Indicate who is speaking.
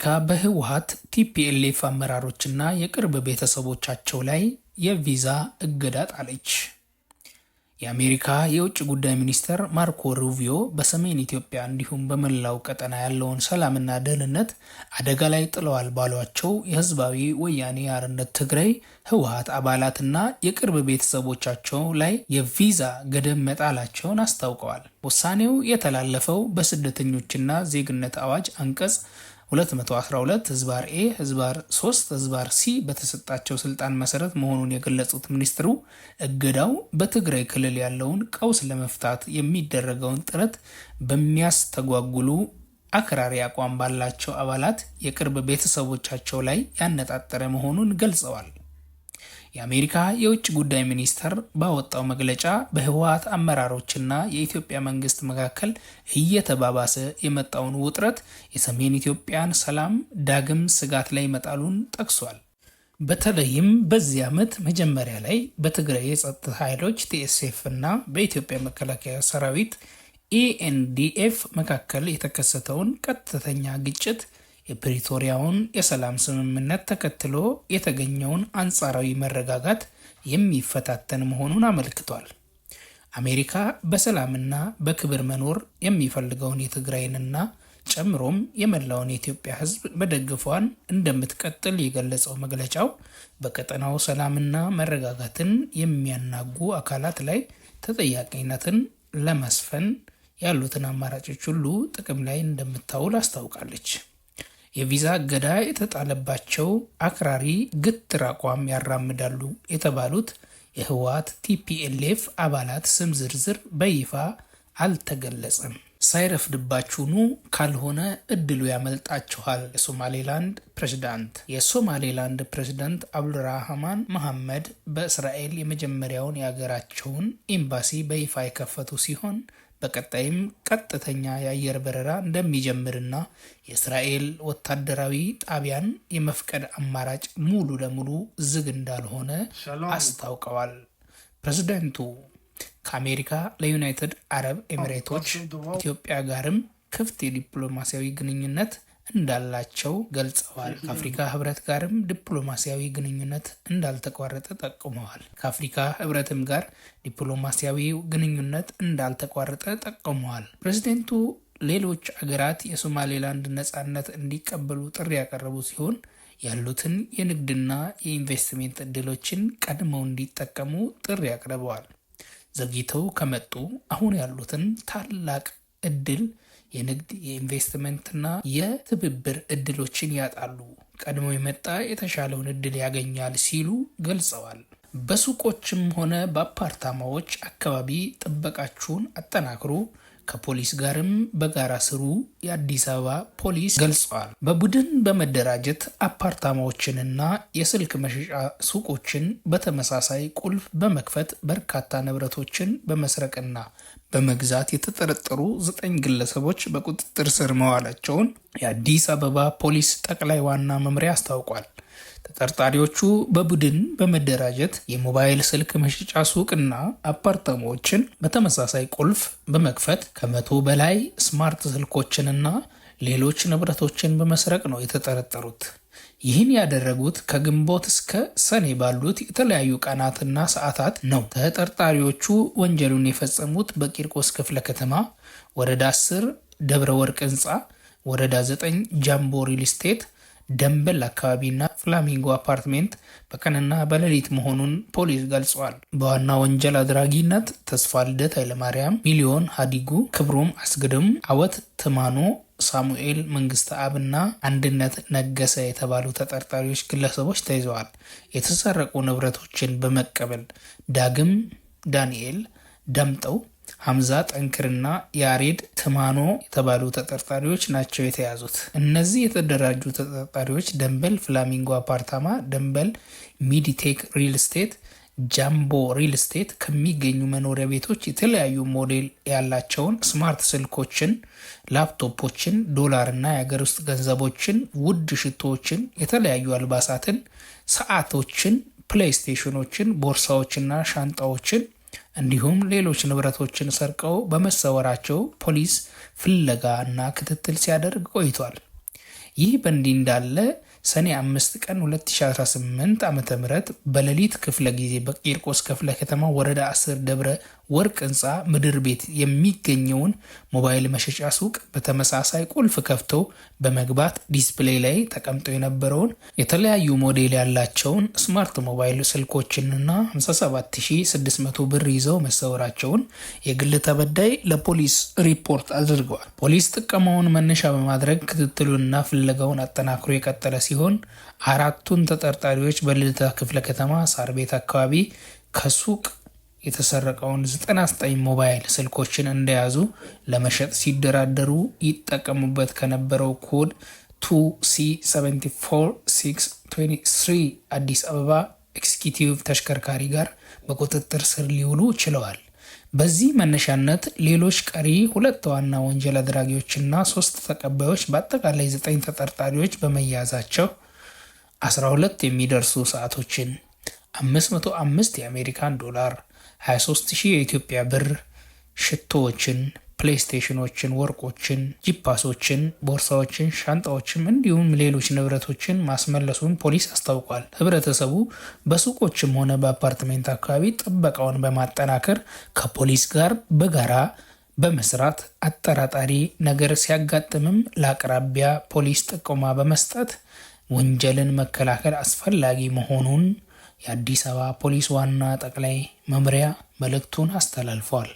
Speaker 1: አሜሪካ በህወሓት ቲፒኤልኤፍ አመራሮችና የቅርብ ቤተሰቦቻቸው ላይ የቪዛ እገዳ ጣለች። የአሜሪካ የውጭ ጉዳይ ሚኒስትር ማርኮ ሩቢዮ በሰሜን ኢትዮጵያ እንዲሁም በመላው ቀጠና ያለውን ሰላምና ደህንነት አደጋ ላይ ጥለዋል ባሏቸው የህዝባዊ ወያኔ ሓርነት ትግራይ ህወሓት አባላትና የቅርብ ቤተሰቦቻቸው ላይ የቪዛ ገደብ መጣላቸውን አስታውቀዋል። ውሳኔው የተላለፈው በስደተኞችና ዜግነት አዋጅ አንቀጽ 212 ህዝባር ኤ ህዝባር 3 ህዝባር ሲ በተሰጣቸው ስልጣን መሰረት መሆኑን የገለጹት ሚኒስትሩ እገዳው በትግራይ ክልል ያለውን ቀውስ ለመፍታት የሚደረገውን ጥረት በሚያስተጓጉሉ አክራሪ አቋም ባላቸው አባላት የቅርብ ቤተሰቦቻቸው ላይ ያነጣጠረ መሆኑን ገልጸዋል። የአሜሪካ የውጭ ጉዳይ ሚኒስቴር ባወጣው መግለጫ በህወሓት አመራሮችና የኢትዮጵያ መንግስት መካከል እየተባባሰ የመጣውን ውጥረት የሰሜን ኢትዮጵያን ሰላም ዳግም ስጋት ላይ መጣሉን ጠቅሷል። በተለይም በዚህ ዓመት መጀመሪያ ላይ በትግራይ የጸጥታ ኃይሎች ቲኤስኤፍ እና በኢትዮጵያ መከላከያ ሰራዊት ኢኤንዲኤፍ መካከል የተከሰተውን ቀጥተኛ ግጭት የፕሪቶሪያውን የሰላም ስምምነት ተከትሎ የተገኘውን አንጻራዊ መረጋጋት የሚፈታተን መሆኑን አመልክቷል። አሜሪካ በሰላምና በክብር መኖር የሚፈልገውን የትግራይንና ጨምሮም የመላውን የኢትዮጵያ ሕዝብ መደገፏን እንደምትቀጥል የገለጸው መግለጫው በቀጠናው ሰላምና መረጋጋትን የሚያናጉ አካላት ላይ ተጠያቂነትን ለማስፈን ያሉትን አማራጮች ሁሉ ጥቅም ላይ እንደምታውል አስታውቃለች። የቪዛ እገዳ የተጣለባቸው አክራሪ ግትር አቋም ያራምዳሉ የተባሉት የህወሓት ቲፒኤልኤፍ አባላት ስም ዝርዝር በይፋ አልተገለጸም። ሳይረፍድባችሁኑ ካልሆነ እድሉ ያመልጣችኋል። የሶማሌላንድ ፕሬዝዳንት አብዱራህማን መሐመድ በእስራኤል የመጀመሪያውን የሀገራቸውን ኤምባሲ በይፋ የከፈቱ ሲሆን በቀጣይም ቀጥተኛ የአየር በረራ እንደሚጀምርና የእስራኤል ወታደራዊ ጣቢያን የመፍቀድ አማራጭ ሙሉ ለሙሉ ዝግ እንዳልሆነ አስታውቀዋል። ፕሬዝዳንቱ ከአሜሪካ ለዩናይትድ አረብ ኤሚሬቶች ኢትዮጵያ ጋርም ክፍት የዲፕሎማሲያዊ ግንኙነት እንዳላቸው ገልጸዋል። ከአፍሪካ ህብረት ጋርም ዲፕሎማሲያዊ ግንኙነት እንዳልተቋረጠ ጠቁመዋል። ፕሬዝዳንቱ ሌሎች አገራት የሶማሌላንድ ነጻነት እንዲቀበሉ ጥሪ ያቀረቡ ሲሆን ያሉትን የንግድና የኢንቨስትመንት እድሎችን ቀድመው እንዲጠቀሙ ጥሪ አቅርበዋል። ዘግይተው ከመጡ አሁን ያሉትን ታላቅ እድል የንግድ የኢንቨስትመንትና የትብብር እድሎችን ያጣሉ። ቀድሞ የመጣ የተሻለውን እድል ያገኛል ሲሉ ገልጸዋል። በሱቆችም ሆነ በአፓርታማዎች አካባቢ ጥበቃችሁን አጠናክሩ፣ ከፖሊስ ጋርም በጋራ ስሩ የአዲስ አበባ ፖሊስ ገልጸዋል። በቡድን በመደራጀት አፓርታማዎችንና የስልክ መሸጫ ሱቆችን በተመሳሳይ ቁልፍ በመክፈት በርካታ ንብረቶችን በመስረቅና በመግዛት የተጠረጠሩ 9 ግለሰቦች በቁጥጥር ስር መዋላቸውን የአዲስ አበባ ፖሊስ ጠቅላይ ዋና መምሪያ አስታውቋል። ተጠርጣሪዎቹ በቡድን በመደራጀት የሞባይል ስልክ መሸጫ ሱቅና አፓርታማዎችን በተመሳሳይ ቁልፍ በመክፈት ከ100 በላይ ስማርት ስልኮችንና ሌሎች ንብረቶችን በመስረቅ ነው የተጠረጠሩት። ይህን ያደረጉት ከግንቦት እስከ ሰኔ ባሉት የተለያዩ ቀናትና ሰዓታት ነው። ተጠርጣሪዎቹ ወንጀሉን የፈጸሙት በቂርቆስ ክፍለ ከተማ ወረዳ 10 ደብረ ወርቅ ህንፃ፣ ወረዳ 9 ጃምቦ ሪል ስቴት ደንበል አካባቢና ፍላሚንጎ አፓርትሜንት በቀንና በሌሊት መሆኑን ፖሊስ ገልጿል። በዋና ወንጀል አድራጊነት ተስፋ ልደት ኃይለማርያም፣ ሚሊዮን ሀዲጉ፣ ክብሮም አስገደም፣ አወት ትማኖ፣ ሳሙኤል መንግስተ አብና አንድነት ነገሰ የተባሉ ተጠርጣሪዎች ግለሰቦች ተይዘዋል። የተሰረቁ ንብረቶችን በመቀበል ዳግም ዳንኤል ዳምጠው፣ ሐምዛ ጠንክርና ያሬድ ትማኖ የተባሉ ተጠርጣሪዎች ናቸው የተያዙት። እነዚህ የተደራጁ ተጠርጣሪዎች ደንበል ፍላሚንጎ አፓርታማ፣ ደንበል ሚዲቴክ ሪል ስቴት፣ ጃምቦ ሪል ስቴት ከሚገኙ መኖሪያ ቤቶች የተለያዩ ሞዴል ያላቸውን ስማርት ስልኮችን፣ ላፕቶፖችን፣ ዶላርና የሀገር ውስጥ ገንዘቦችን፣ ውድ ሽቶዎችን፣ የተለያዩ አልባሳትን፣ ሰዓቶችን፣ ፕሌይስቴሽኖችን፣ ቦርሳዎችና ሻንጣዎችን እንዲሁም ሌሎች ንብረቶችን ሰርቀው በመሰወራቸው ፖሊስ ፍለጋ እና ክትትል ሲያደርግ ቆይቷል። ይህ በእንዲህ እንዳለ ሰኔ 5 ቀን 2018 ዓ.ም በሌሊት ክፍለ ጊዜ በቂርቆስ ክፍለ ከተማ ወረዳ 10 ደብረ ወርቅ ህንፃ ምድር ቤት የሚገኘውን ሞባይል መሸጫ ሱቅ በተመሳሳይ ቁልፍ ከፍተው በመግባት ዲስፕሌይ ላይ ተቀምጠው የነበረውን የተለያዩ ሞዴል ያላቸውን ስማርት ሞባይል ስልኮችንና 57600 ብር ይዘው መሰወራቸውን የግል ተበዳይ ለፖሊስ ሪፖርት አድርገዋል። ፖሊስ ጥቆማውን መነሻ በማድረግ ክትትሉንና ፍለጋውን አጠናክሮ የቀጠለ ሲሆን አራቱን ተጠርጣሪዎች በልደታ ክፍለ ከተማ ሳር ቤት አካባቢ ከሱቅ የተሰረቀውን 99 ሞባይል ስልኮችን እንደያዙ ለመሸጥ ሲደራደሩ ይጠቀሙበት ከነበረው ኮድ 2C74623 አዲስ አበባ ኤክስኪዩቲቭ ተሽከርካሪ ጋር በቁጥጥር ስር ሊውሉ ችለዋል። በዚህ መነሻነት ሌሎች ቀሪ 2 ዋና ወንጀል አድራጊዎችና 3 ተቀባዮች በአጠቃላይ 9 ተጠርጣሪዎች በመያዛቸው 12 የሚደርሱ ሰዓቶችን፣ 505 የአሜሪካን ዶላር፣ 23000 የኢትዮጵያ ብር፣ ሽቶዎችን፣ ፕሌይስቴሽኖችን፣ ወርቆችን፣ ጂፓሶችን፣ ቦርሳዎችን፣ ሻንጣዎችም እንዲሁም ሌሎች ንብረቶችን ማስመለሱን ፖሊስ አስታውቋል። ህብረተሰቡ በሱቆችም ሆነ በአፓርትሜንት አካባቢ ጥበቃውን በማጠናከር ከፖሊስ ጋር በጋራ በመስራት አጠራጣሪ ነገር ሲያጋጥምም ለአቅራቢያ ፖሊስ ጥቆማ በመስጠት ወንጀልን መከላከል አስፈላጊ መሆኑን የአዲስ አበባ ፖሊስ ዋና ጠቅላይ መምሪያ መልእክቱን አስተላልፏል።